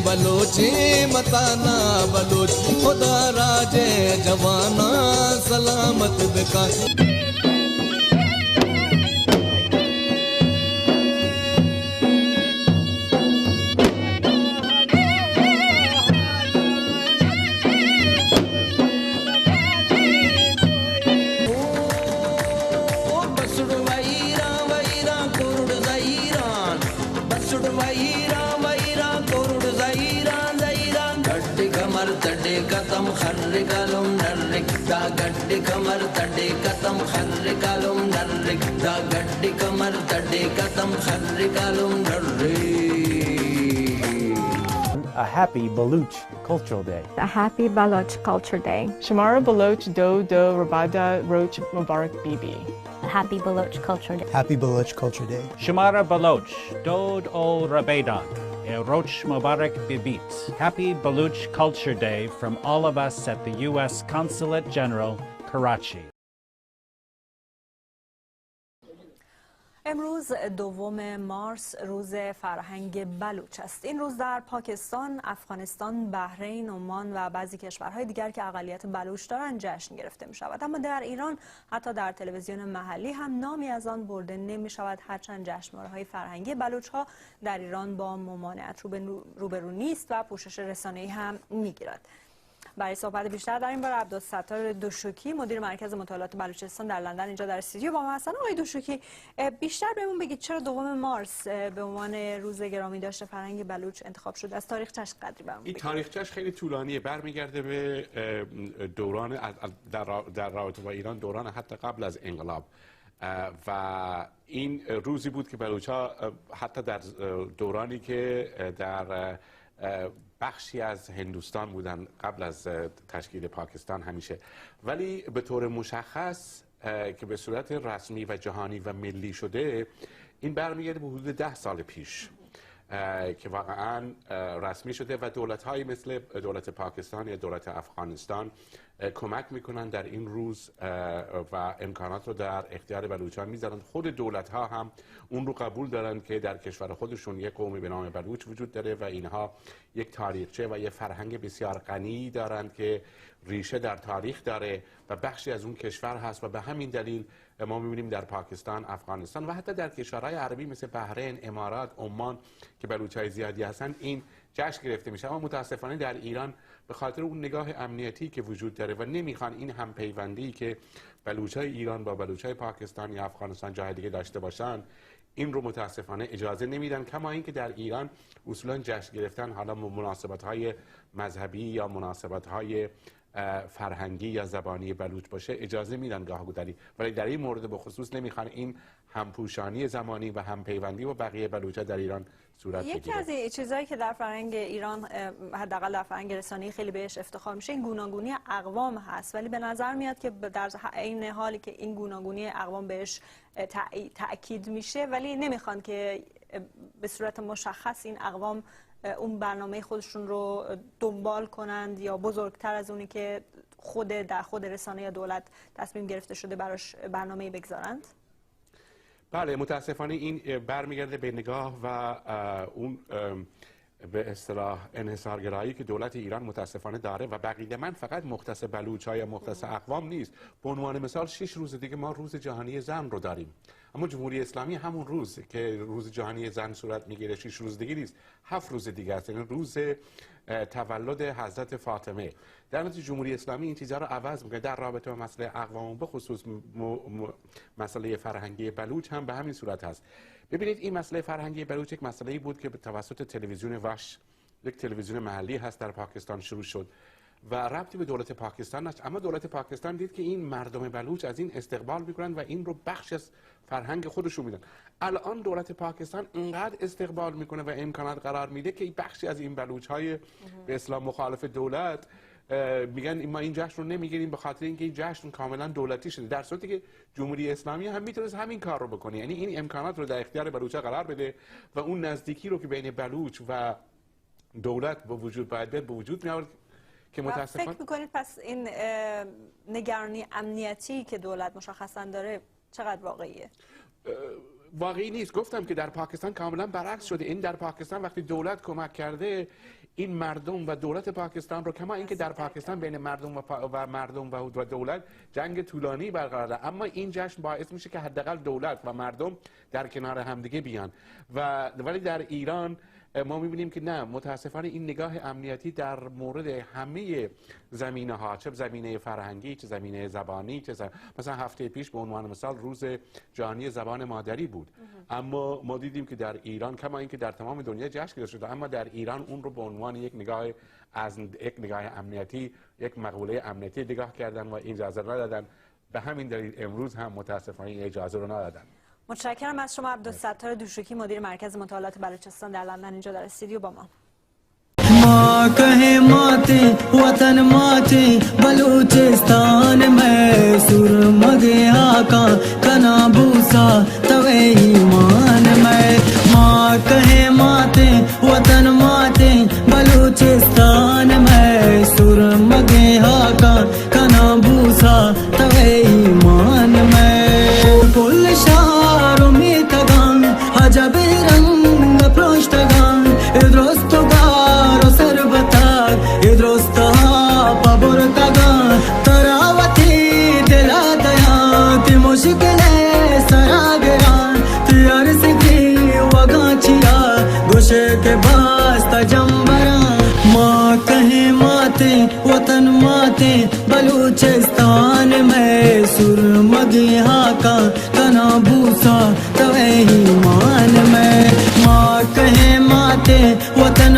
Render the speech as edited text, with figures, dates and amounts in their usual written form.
बलोची मताना बलोच खुदा राजे जवाना सलामत बिका गड्डी कमर तड़े कतम खर्र कालुम नर्रे दा गड्डी कमर तड़े कतम खर्र कालुम नर्रे A happy Baloch Cultural Day. A happy Baloch Culture Day. Shamara Baloch Do Do Rabada Roach Mubarak Bibi. A happy Baloch Culture Day. Happy Baloch Culture Day. Shamara Baloch Dod O Rabadan. Roach Mubarak Bibit. Happy Baloch Culture Day from all of us at the U.S. Consulate General, Karachi. امروز دوم مارس روز فرهنگ بلوچ است. این روز در پاکستان، افغانستان، بحرین، عمان و بعضی کشورهای دیگر که اقلیت بلوچ دارند جشن گرفته می شود. اما در ایران حتی در تلویزیون محلی هم نامی از آن برده نمی شود، هرچند جشنواره‌های فرهنگی بلوچ ها در ایران با ممانعت روبرو نیست و پوشش رسانه‌ای هم می گیرد. برای صحبت بیشتر در این باره عبدالستار دوشکی، مدیر مرکز مطالعات بلوچستان در لندن اینجا در استودیو با ما هستن. آقای دوشکی، بیشتر بهمون بگید چرا دوم مارس به عنوان روز گرامی داشته فرهنگ بلوچ انتخاب شده؟ از تاریخچش قدری بهمون بگید. این تاریخچش خیلی طولانیه، برمیگرده به دوران در رابطه با ایران، دوران حتی قبل از انقلاب، و این روزی بود که بلوچ‌ها حتی در دورانی که در بخشی از هندوستان بودن قبل از تشکیل پاکستان همیشه، ولی به طور مشخص که به صورت رسمی و جهانی و ملی شده، این برمیگرده به حدود 10 سال پیش که واقعا رسمی شده و دولت‌های مثل دولت پاکستان یا دولت افغانستان کمک میکنن در این روز و امکانات رو در اختیار بلوچان میذارن. خود دولت‌ها هم اون رو قبول دارن که در کشور خودشون یک قومی به نام بلوچ وجود داره و اینها یک تاریخچه و یک فرهنگ بسیار غنی دارند که ریشه در تاریخ داره و بخشی از اون کشور هست و به همین دلیل ما می‌بینیم در پاکستان، افغانستان و حتی در کشورهای عربی مثل بحرین، امارات، عمان که بلوچ‌های زیادی هستن این جشن گرفته میشه. اما متاسفانه در ایران به خاطر اون نگاه امنیتی که وجود داره و نمیخوان این همپیوندی که بلوچ‌های ایران با بلوچ‌های پاکستان یا افغانستان جای دیگه داشته باشن، این رو متاسفانه اجازه نمیدن. کما اینکه در ایران اصولا جشن گرفتن حالا مناسبت‌های مذهبی یا مناسبت‌های فرهنگی یا زبانی بلوچ باشه اجازه میدن گاهگداری، ولی در این مورد به خصوص نمیخوان این همپوشانی زمانی و همپیوندی و بقیه بلوچ‌ها در ایران صورت بگیره. یکی از چیزایی که در فرهنگ ایران حداقل در فرهنگ رسانه‌ای خیلی بهش افتخار میشه این گوناگونی اقوام هست، ولی به نظر میاد که در عین حالی که این گوناگونی اقوام بهش تأکید میشه، ولی نمیخوان که به صورت مشخص این اقوام اون برنامه خودشون رو دنبال کنند یا بزرگتر از اونی که در خود رسانه یا دولت تصمیم گرفته شده براش برنامه‌ای بگذارند. بله، متاسفانه این برمیگرده به نگاه و اون به اصطلاح انحصارگرایی که دولت ایران متاسفانه داره و بقیه. من فقط مختص بلوچ‌ها یا مختص اقوام نیست. به عنوان مثال 6 روز دیگه ما روز جهانی زن رو داریم، اما جمهوری اسلامی همون روز که روز جهانی زن صورت میگیره 6 روز دیگه نیست، 7 روز دیگه است، یعنی روز تولد حضرت فاطمه. در نتیجه جمهوری اسلامی این چیزها رو عوض میکنه. در رابطه با مسئله اقوام به خصوص مسئله فرهنگی بلوچ هم به همین صورت هست. ببینید این مسئله فرهنگی بلوچ یک مسئله‌ای بود که به توسط تلویزیون وش، یک تلویزیون محلی هست در پاکستان شروع شد و ربطی به دولت پاکستان نداشت. اما دولت پاکستان دید که این مردم بلوچ از این استقبال میکنن و این رو بخش از فرهنگ خودشون میدن. الان دولت پاکستان اینقدر استقبال میکنه و امکانات قرار میده که بخشی از این بلوچ های به اصطلاح مخالف دولت میگن ما این جشن رو نمیگیریم به خاطر اینکه این جشن کاملا دولتی شده، در صورتی که جمهوری اسلامی هم میتونست همین کار رو بکنه. یعنی این امکانات رو در اختیار بلوچ‌ها قرار بده و اون نزدیکی رو که بین بلوچ و دولت به وجود باید بیاد به وجود میاد که متاسفانه. فکر میکنید پس این نگرانی امنیتی که دولت مشخصا داره چقدر واقعیه؟ واقعی نیست. گفتم که در پاکستان کاملا برعکس شده. این در پاکستان وقتی دولت کمک کرده این مردم و دولت پاکستان رو، کما اینکه در پاکستان بین مردم و دولت جنگ طولانی برقراره، اما این جشن باعث میشه که حداقل دولت و مردم در کنار همدیگه بیان. ولی در ایران ما میبینیم که نه، متاسفانه این نگاه امنیتی در مورد همه زمینه ها، چه زمینه فرهنگی، چه زمینه زبانی، مثلا هفته پیش به عنوان مثال روز جهانی زبان مادری بود، اما ما دیدیم که در ایران، کما اینکه در تمام دنیا جشن گرفته شده، اما در ایران اون رو به عنوان یک نگاه امنیتی، یک مقوله امنیتی نگاه کردن و اجازه ندادن. به همین دلیل امروز هم متاسفانه این اجازه رو ندادن. متشکرم از شما عبدالستار دوشکی، مدیر مرکز مطالعات بلوچستان در لندن، اینجا در استودیو با ما. माँ कहे माते वतन माते बलूचिस्तान में सुर मगे आका कना भूसा तवे ईमान में। माँ कहे माते वतन माते बलूचिस्तान में सुर मगे आका कना भूसा तवे ईमान में। पुल शारो में तगान हजब रंग प्रोष्टगान इद्रोस्तगा तरावती दिला दया ती मुश्किल सरा गया तियार सिखी वगाचिया गुशे के बास्ता जम्बरा। माँ कहे माते वतन माते बलूचिस्तान में सुर मगे हाका कना भूसा तवे ईमान में। माँ कहे माते वतन